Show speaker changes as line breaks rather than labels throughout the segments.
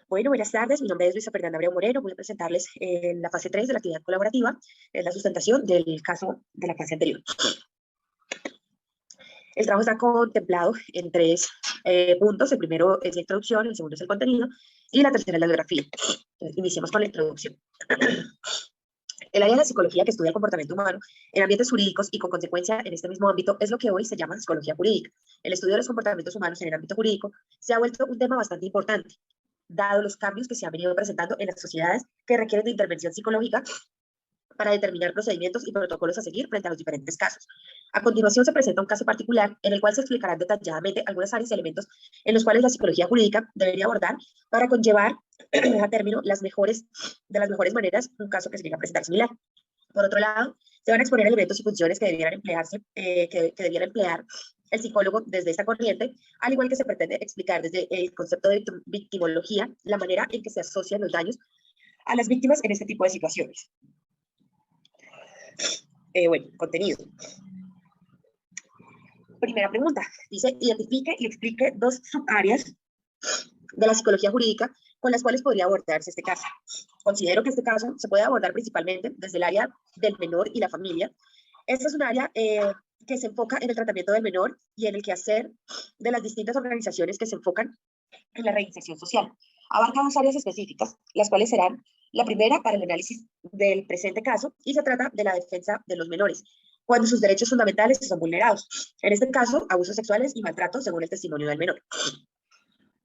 Bueno, buenas tardes. Mi nombre es Luisa Fernanda Abreu Moreno. Voy a presentarles la fase 3 de la actividad colaborativa, la sustentación del caso de la clase anterior. El trabajo está contemplado en tres puntos. El primero es la introducción, el segundo es el contenido y la tercera es la biografía. Entonces, iniciemos con la introducción. El área de la psicología que estudia el comportamiento humano en ambientes jurídicos y con consecuencia en este mismo ámbito es lo que hoy se llama psicología jurídica. El estudio de los comportamientos humanos en el ámbito jurídico se ha vuelto un tema bastante importante, dado los cambios que se han venido presentando en las sociedades que requieren de intervención psicológica para determinar procedimientos y protocolos a seguir frente a los diferentes casos. A continuación se presenta un caso particular en el cual se explicarán detalladamente algunas áreas y elementos en los cuales la psicología jurídica debería abordar para conllevar a término de las mejores maneras un caso que se llega a presentar similar. Por otro lado, se van a exponer elementos y funciones que debieran emplearse, que debiera emplear el psicólogo desde esta corriente, al igual que se pretende explicar desde el concepto de victimología la manera en que se asocian los daños a las víctimas en este tipo de situaciones. Bueno, contenido. Primera pregunta, dice, identifique y explique dos subáreas de la psicología jurídica con las cuales podría abordarse este caso. Considero que este caso se puede abordar principalmente desde el área del menor y la familia. Esta es un área que se enfoca en el tratamiento del menor y en el quehacer de las distintas organizaciones que se enfocan en la reinserción social. Abarca dos áreas específicas, las cuales serán la primera para el análisis del presente caso y se trata de la defensa de los menores, cuando sus derechos fundamentales son vulnerados. En este caso, abusos sexuales y maltrato según el testimonio del menor.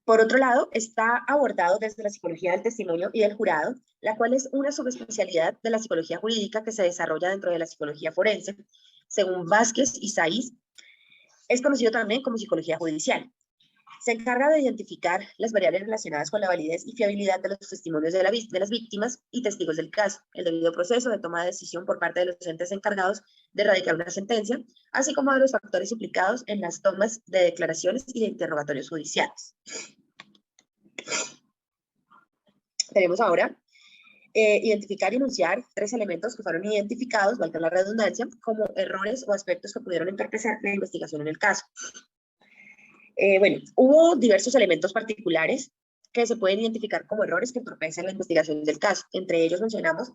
Por otro lado, está abordado desde la psicología del testimonio y del jurado, la cual es una subespecialidad de la psicología jurídica que se desarrolla dentro de la psicología forense. Según Vázquez y Saiz, es conocido también como psicología judicial. Se encarga de identificar las variables relacionadas con la validez y fiabilidad de los testimonios de las víctimas y testigos del caso, el debido proceso de toma de decisión por parte de los entes encargados de erradicar una sentencia, así como de los factores implicados en las tomas de declaraciones y de interrogatorios judiciales. Tenemos ahora identificar y enunciar tres elementos que fueron identificados, valga la redundancia, como errores o aspectos que pudieron entorpecer la investigación en el caso. Bueno, hubo diversos elementos particulares que se pueden identificar como errores que entorpecen la investigación del caso. Entre ellos mencionamos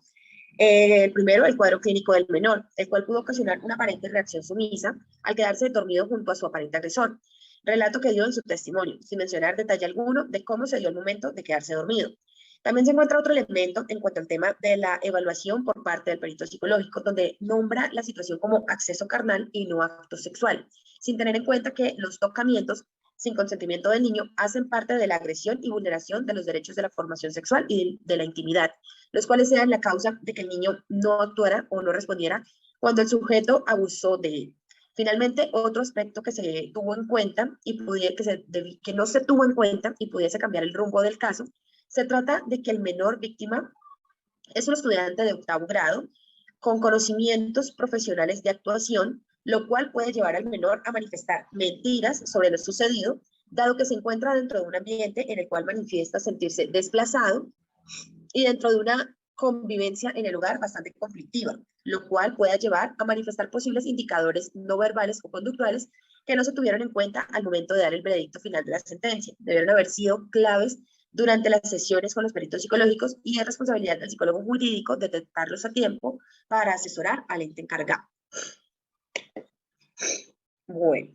el primero, el cuadro clínico del menor, el cual pudo ocasionar una aparente reacción sumisa al quedarse dormido junto a su aparente agresor. Relato que dio en su testimonio, sin mencionar detalle alguno de cómo se dio el momento de quedarse dormido. También se encuentra otro elemento en cuanto al tema de la evaluación por parte del perito psicológico, donde nombra la situación como acceso carnal y no acto sexual, sin tener en cuenta que los tocamientos sin consentimiento del niño hacen parte de la agresión y vulneración de los derechos de la formación sexual y de la intimidad, los cuales sean la causa de que el niño no actuara o no respondiera cuando el sujeto abusó de él. Finalmente, otro aspecto que se tuvo en cuenta y que no se tuvo en cuenta y pudiese cambiar el rumbo del caso, se trata de que el menor víctima es un estudiante de 8º grado con conocimientos profesionales de actuación, lo cual puede llevar al menor a manifestar mentiras sobre lo sucedido, dado que se encuentra dentro de un ambiente en el cual manifiesta sentirse desplazado y dentro de una convivencia en el hogar bastante conflictiva, lo cual puede llevar a manifestar posibles indicadores no verbales o conductuales que no se tuvieron en cuenta al momento de dar el veredicto final de la sentencia. Debieron haber sido claves durante las sesiones con los peritos psicológicos y es responsabilidad del psicólogo jurídico detectarlos a tiempo para asesorar al ente encargado. Bueno,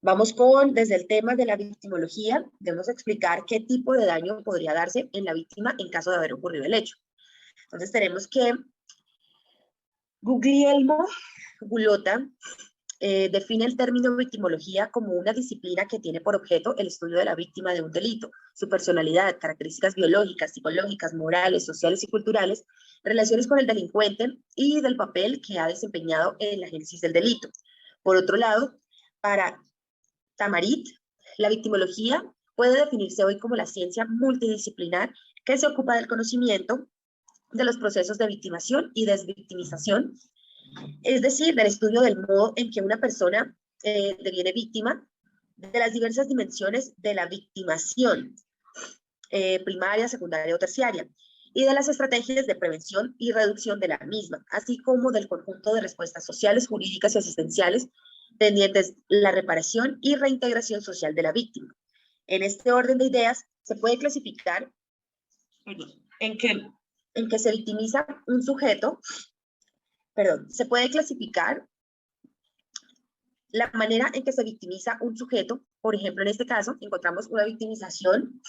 vamos desde el tema de la victimología, debemos explicar qué tipo de daño podría darse en la víctima en caso de haber ocurrido el hecho. Entonces tenemos que Guglielmo Gullotta define el término victimología como una disciplina que tiene por objeto el estudio de la víctima de un delito, su personalidad, características biológicas, psicológicas, morales, sociales y culturales, relaciones con el delincuente y del papel que ha desempeñado en la génesis del delito. Por otro lado, para Tamarit, la victimología puede definirse hoy como la ciencia multidisciplinar que se ocupa del conocimiento de los procesos de victimación y desvictimización, es decir, del estudio del modo en que una persona deviene víctima, de las diversas dimensiones de la victimación, primaria, secundaria o terciaria, y de las estrategias de prevención y reducción de la misma, así como del conjunto de respuestas sociales, jurídicas y asistenciales pendientes la reparación y reintegración social de la víctima. En este orden de ideas, se puede clasificar en que se victimiza un sujeto, se puede clasificar la manera en que se victimiza un sujeto. Por ejemplo, en este caso encontramos una victimización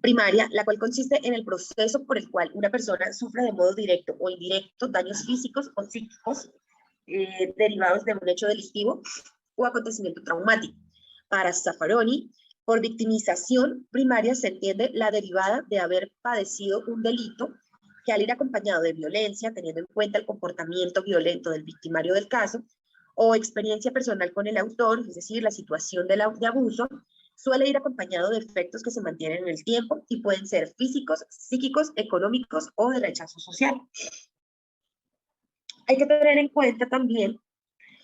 primaria, la cual consiste en el proceso por el cual una persona sufre de modo directo o indirecto daños físicos o psíquicos derivados de un hecho delictivo o acontecimiento traumático. Para Zaffaroni, por victimización primaria se entiende la derivada de haber padecido un delito que, al ir acompañado de violencia, teniendo en cuenta el comportamiento violento del victimario del caso, o experiencia personal con el autor, es decir, la situación de abuso, suele ir acompañado de efectos que se mantienen en el tiempo y pueden ser físicos, psíquicos, económicos o de rechazo social. Hay que tener en cuenta también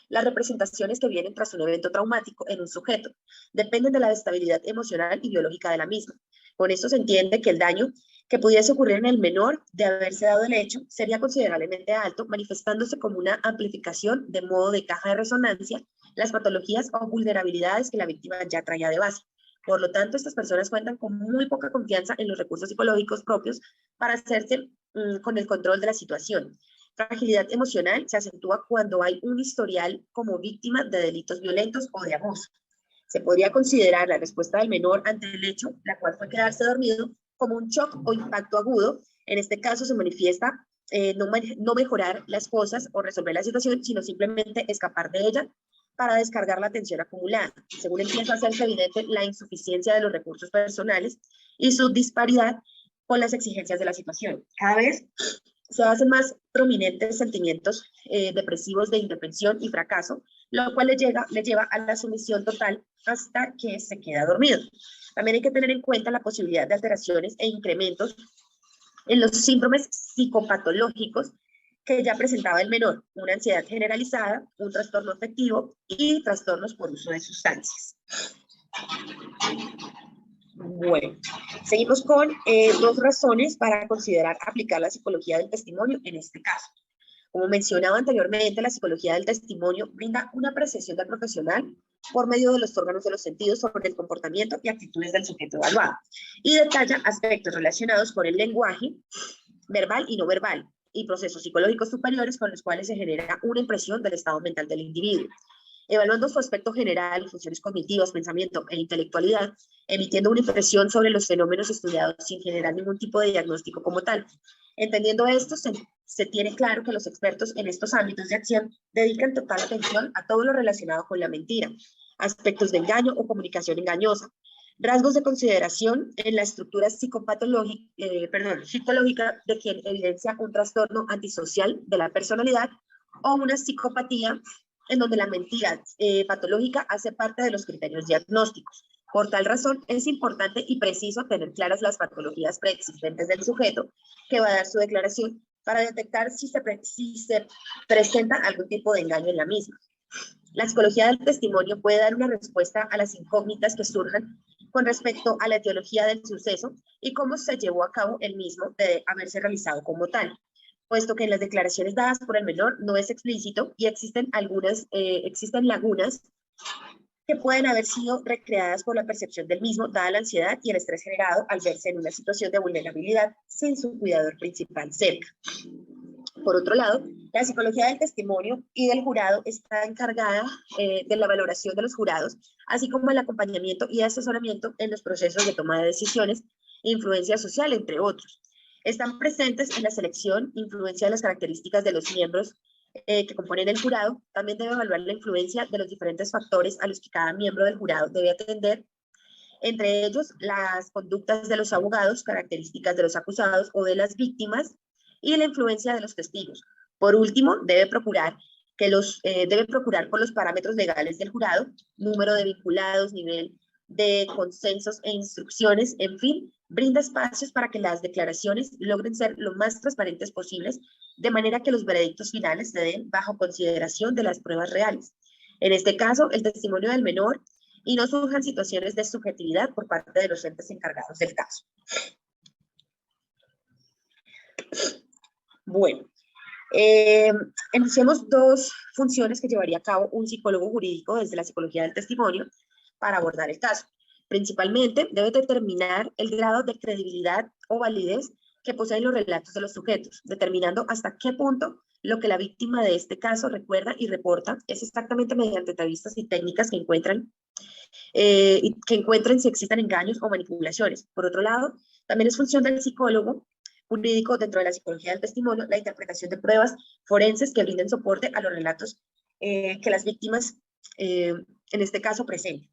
las representaciones que vienen tras un evento traumático en un sujeto. Dependen de la estabilidad emocional y biológica de la misma. Con esto se entiende que el daño que pudiese ocurrir en el menor de haberse dado el hecho sería considerablemente alto, manifestándose como una amplificación de modo de caja de resonancia las patologías o vulnerabilidades que la víctima ya traía de base. Por lo tanto, estas personas cuentan con muy poca confianza en los recursos psicológicos propios para hacerse con el control de la situación. Fragilidad emocional se acentúa cuando hay un historial como víctima de delitos violentos o de abuso. Se podría considerar la respuesta del menor ante el hecho, la cual fue quedarse dormido, como un shock o impacto agudo. En este caso se manifiesta no mejorar las cosas o resolver la situación, sino simplemente escapar de ella para descargar la tensión acumulada. Según empieza a hacerse evidente la insuficiencia de los recursos personales y su disparidad con las exigencias de la situación. Cada vez se hacen más prominentes sentimientos depresivos de indefensión y fracaso, lo cual le lleva a la sumisión total hasta que se queda dormido. También hay que tener en cuenta la posibilidad de alteraciones e incrementos en los síndromes psicopatológicos que ya presentaba el menor, una ansiedad generalizada, un trastorno afectivo y trastornos por uso de sustancias. Bueno, seguimos con 2 razones para considerar aplicar la psicología del testimonio en este caso. Como mencionaba anteriormente, la psicología del testimonio brinda una apreciación del profesional por medio de los órganos de los sentidos sobre el comportamiento y actitudes del sujeto evaluado y detalla aspectos relacionados con el lenguaje verbal y no verbal y procesos psicológicos superiores con los cuales se genera una impresión del estado mental del individuo, evaluando su aspecto general, funciones cognitivas, pensamiento e intelectualidad, emitiendo una impresión sobre los fenómenos estudiados sin generar ningún tipo de diagnóstico como tal. Entendiendo esto, se tiene claro que los expertos en estos ámbitos de acción dedican total atención a todo lo relacionado con la mentira, aspectos de engaño o comunicación engañosa, rasgos de consideración en la estructura psicológica de quien evidencia un trastorno antisocial de la personalidad o una psicopatía en donde la mentira patológica hace parte de los criterios diagnósticos. Por tal razón, es importante y preciso tener claras las patologías preexistentes del sujeto que va a dar su declaración para detectar si se presenta algún tipo de engaño en la misma. La psicología del testimonio puede dar una respuesta a las incógnitas que surjan con respecto a la etiología del suceso y cómo se llevó a cabo el mismo de haberse realizado como tal, puesto que en las declaraciones dadas por el menor no es explícito y existen lagunas que pueden haber sido recreadas por la percepción del mismo, dada la ansiedad y el estrés generado al verse en una situación de vulnerabilidad sin su cuidador principal cerca. Por otro lado, la psicología del testimonio y del jurado está encargada de la valoración de los jurados, así como el acompañamiento y asesoramiento en los procesos de toma de decisiones e influencia social, entre otros. Están presentes en la selección, influencia de las características de los miembros que componen el jurado. También debe evaluar la influencia de los diferentes factores a los que cada miembro del jurado debe atender, entre ellos las conductas de los abogados, características de los acusados o de las víctimas y la influencia de los testigos. Por último, debe procurar por los parámetros legales del jurado, número de vinculados, nivel de consensos e instrucciones, en fin, brinda espacios para que las declaraciones logren ser lo más transparentes posibles, de manera que los veredictos finales se den bajo consideración de las pruebas reales. En este caso, el testimonio del menor, y no surjan situaciones de subjetividad por parte de los entes encargados del caso. Bueno, enunciamos 2 funciones que llevaría a cabo un psicólogo jurídico desde la psicología del testimonio para abordar el caso. Principalmente, debe determinar el grado de credibilidad o validez que poseen los relatos de los sujetos, determinando hasta qué punto lo que la víctima de este caso recuerda y reporta es exactamente mediante entrevistas y técnicas que encuentren si existen engaños o manipulaciones. Por otro lado, también es función del psicólogo jurídico dentro de la psicología del testimonio la interpretación de pruebas forenses que brinden soporte a los relatos que las víctimas, en este caso, presenten.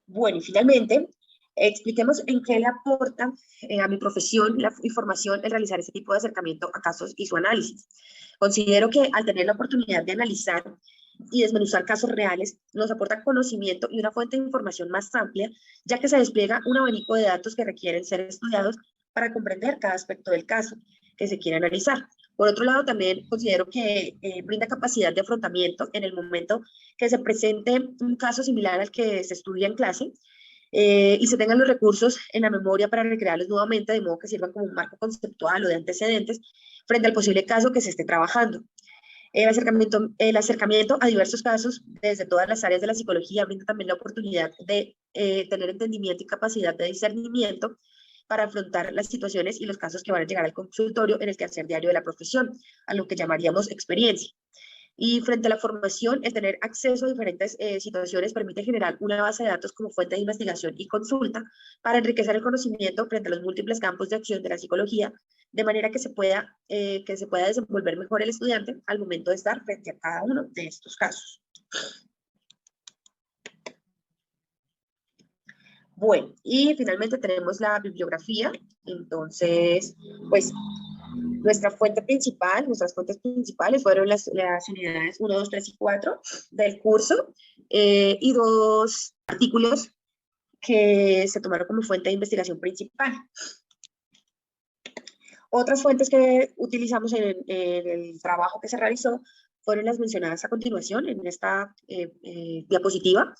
Bueno, y finalmente, expliquemos en qué le aporta a mi profesión la información el realizar este tipo de acercamiento a casos y su análisis. Considero que al tener la oportunidad de analizar y desmenuzar casos reales, nos aporta conocimiento y una fuente de información más amplia, ya que se despliega un abanico de datos que requieren ser estudiados para comprender cada aspecto del caso que se quiere analizar. Por otro lado, también considero que brinda capacidad de afrontamiento en el momento que se presente un caso similar al que se estudia en clase y se tengan los recursos en la memoria para recrearlos nuevamente, de modo que sirvan como un marco conceptual o de antecedentes frente al posible caso que se esté trabajando. El acercamiento a diversos casos desde todas las áreas de la psicología brinda también la oportunidad de tener entendimiento y capacidad de discernimiento para afrontar las situaciones y los casos que van a llegar al consultorio en el quehacer diario de la profesión, a lo que llamaríamos experiencia. Y frente a la formación, el tener acceso a diferentes situaciones permite generar una base de datos como fuente de investigación y consulta para enriquecer el conocimiento frente a los múltiples campos de acción de la psicología, de manera que se pueda desenvolver mejor el estudiante al momento de estar frente a cada uno de estos casos. Bueno, y finalmente tenemos la bibliografía. Entonces, pues nuestras fuentes principales fueron las unidades 1, 2, 3 y 4 del curso y 2 artículos que se tomaron como fuente de investigación principal. Otras fuentes que utilizamos en el trabajo que se realizó fueron las mencionadas a continuación en esta diapositiva.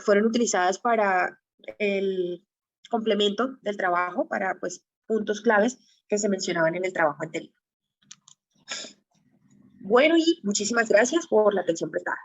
Fueron utilizadas para el complemento del trabajo, para pues, puntos claves que se mencionaban en el trabajo anterior. Bueno, y muchísimas gracias por la atención prestada.